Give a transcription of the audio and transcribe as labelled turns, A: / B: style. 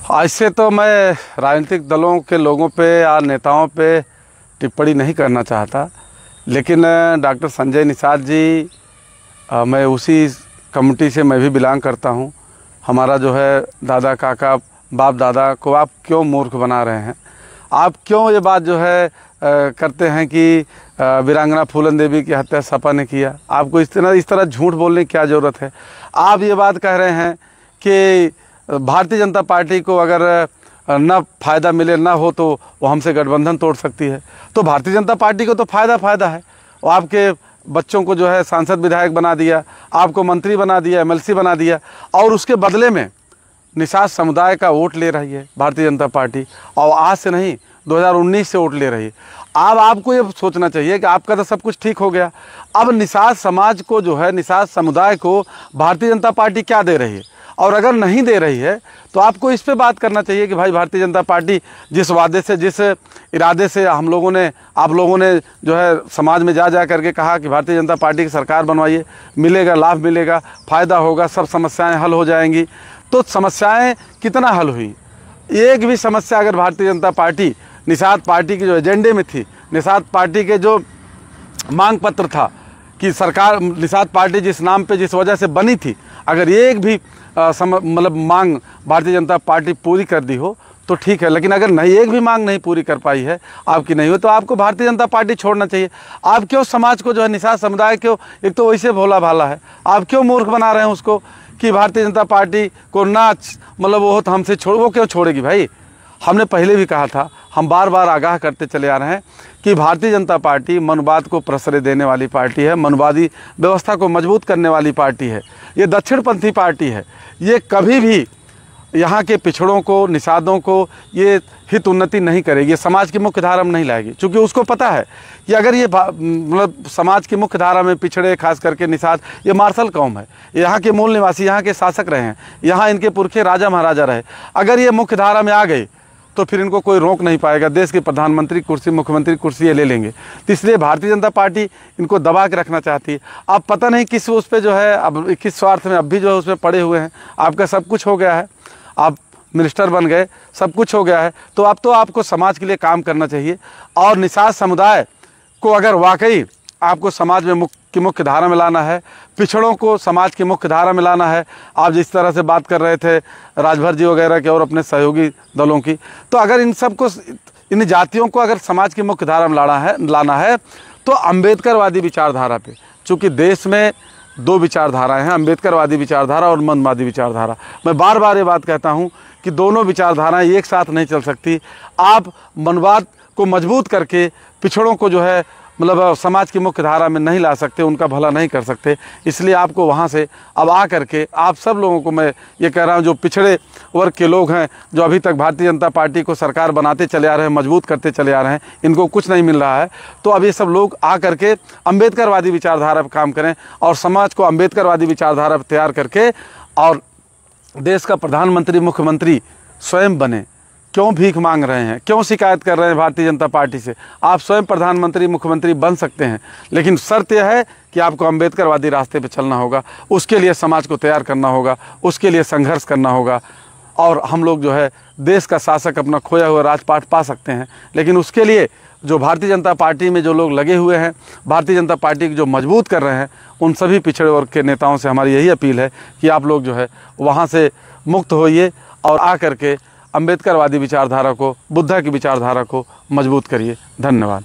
A: ऐसे तो मैं राजनीतिक दलों के लोगों पे या नेताओं पे टिप्पणी नहीं करना चाहता, लेकिन डॉक्टर संजय निषाद जी, मैं उसी कम्युनिटी से मैं भी बिलोंग करता हूँ। हमारा जो है दादा काका बाप दादा को आप क्यों मूर्ख बना रहे हैं? आप क्यों ये बात जो है करते हैं कि वीरांगना फूलन देवी की हत्या सपा ने किया? आपको इस तरह झूठ बोलने की क्या ज़रूरत है? आप ये बात कह रहे हैं कि भारतीय जनता पार्टी को अगर न फ़ायदा मिले ना हो तो वो हमसे गठबंधन तोड़ सकती है। तो भारतीय जनता पार्टी को तो फ़ायदा है। वो आपके बच्चों को जो है सांसद विधायक बना दिया, आपको मंत्री बना दिया, एमएलसी बना दिया, और उसके बदले में निषाद समुदाय का वोट ले रही है भारतीय जनता पार्टी। और आज से नहीं, 2019 से वोट ले रही है। अब आपको ये सोचना चाहिए कि आपका तो सब कुछ ठीक हो गया। अब निषाद समाज को जो है, निषाद समुदाय को भारतीय जनता पार्टी क्या दे रही है? और अगर नहीं दे रही है तो आपको इस पे बात करना चाहिए कि भाई भारतीय जनता पार्टी जिस वादे से, जिस इरादे से आप लोगों ने जो है समाज में जा करके कहा कि भारतीय जनता पार्टी की सरकार बनवाइए, मिलेगा, लाभ मिलेगा, फ़ायदा होगा, सब समस्याएं हल हो जाएंगी। तो समस्याएं कितना हल हुई? एक भी समस्या अगर भारतीय जनता पार्टी, निषाद पार्टी की जो एजेंडे में थी, निषाद पार्टी के जो मांग पत्र था कि सरकार, निषाद पार्टी जिस नाम पे जिस वजह से बनी थी, अगर एक भी मतलब मांग भारतीय जनता पार्टी पूरी कर दी हो तो ठीक है। लेकिन अगर नहीं, एक भी मांग नहीं पूरी कर पाई है आपकी, नहीं हो, तो आपको भारतीय जनता पार्टी छोड़ना चाहिए। आप क्यों समाज को जो है, निषाद समुदाय क्यों, एक तो वैसे भोला भाला है, आप क्यों मूर्ख बना रहे हैं उसको कि भारतीय जनता पार्टी को ना मतलब वो तो हमसे छोड़, वो क्यों छोड़ेगी भाई? हमने पहले भी कहा था, हम बार बार आगाह करते चले आ रहे हैं कि भारतीय जनता पार्टी मनुवाद को प्रश्रय देने वाली पार्टी है, मनुवादी व्यवस्था को मजबूत करने वाली पार्टी है। ये दक्षिणपंथी पार्टी है। ये कभी भी यहाँ के पिछड़ों को, निषादों को ये हित उन्नति नहीं करेगी, समाज की मुख्य धारा में नहीं लाएगी। क्योंकि उसको पता है कि अगर ये मतलब समाज की मुख्य धारा में पिछड़े, खास करके निषाद, ये मार्शल कौम है, यहाँ के मूल निवासी, यहाँ के शासक रहे हैं, यहाँ इनके पुरखे राजा महाराजा रहे। अगर ये मुख्य धारा में आ गए तो फिर इनको कोई रोक नहीं पाएगा। देश की प्रधानमंत्री कुर्सी, मुख्यमंत्री कुर्सी ये ले लेंगे। तो इसलिए भारतीय जनता पार्टी इनको दबा के रखना चाहती है। अब पता नहीं किस उस पर जो है, अब किस स्वार्थ में अब भी जो है उसमें पड़े हुए हैं। आपका सब कुछ हो गया है, आप मिनिस्टर बन गए, सब कुछ हो गया है, तो अब तो आपको समाज के लिए काम करना चाहिए। और निषाद समुदाय को अगर वाकई आपको समाज में मुख्य धारा में लाना है, पिछड़ों को समाज की मुख्य धारा में लाना है, आप जिस तरह से बात कर रहे थे राजभर जी वगैरह के और अपने सहयोगी दलों की, तो अगर इन सबको, इन जातियों को अगर समाज की मुख्य धारा में लाना है तो अम्बेडकरवादी विचारधारा पे, चूँकि देश में दो विचारधाराएं हैं, अम्बेडकरवादी विचारधारा और मनवादी विचारधारा। मैं बार बार ये बात कहता हूँ कि दोनों विचारधाराएं एक साथ नहीं चल सकती। आप मनवाद को मजबूत करके पिछड़ों को जो है मतलब समाज की मुख्य धारा में नहीं ला सकते, उनका भला नहीं कर सकते। इसलिए आपको वहाँ से अब आ करके आप सब लोगों को मैं ये कह रहा हूँ, जो पिछड़े वर्ग के लोग हैं, जो अभी तक भारतीय जनता पार्टी को सरकार बनाते चले आ रहे हैं, मजबूत करते चले आ रहे हैं, इनको कुछ नहीं मिल रहा है, तो अब ये सब लोग आ करके अम्बेडकरवादी विचारधारा पर काम करें और समाज को अम्बेडकरवादी विचारधारा पर तैयार करके और देश का प्रधानमंत्री, मुख्यमंत्री स्वयं बने। क्यों भीख मांग रहे हैं, क्यों शिकायत कर रहे हैं भारतीय जनता पार्टी से? आप स्वयं प्रधानमंत्री, मुख्यमंत्री बन सकते हैं, लेकिन शर्त यह है कि आपको अम्बेडकरवादी रास्ते पे चलना होगा। उसके लिए समाज को तैयार करना होगा, उसके लिए संघर्ष करना होगा, और हम लोग जो है देश का शासक, अपना खोया हुआ राजपाट पा सकते हैं। लेकिन उसके लिए जो भारतीय जनता पार्टी में जो लोग लगे हुए हैं, भारतीय जनता पार्टी को जो मजबूत कर रहे हैं, उन सभी पिछड़े वर्ग के नेताओं से हमारी यही अपील है कि आप लोग जो है वहाँ से मुक्त होइए और आ करके अम्बेडकरवादी विचारधारा को, बुद्धा की विचारधारा को मजबूत करिए। धन्यवाद।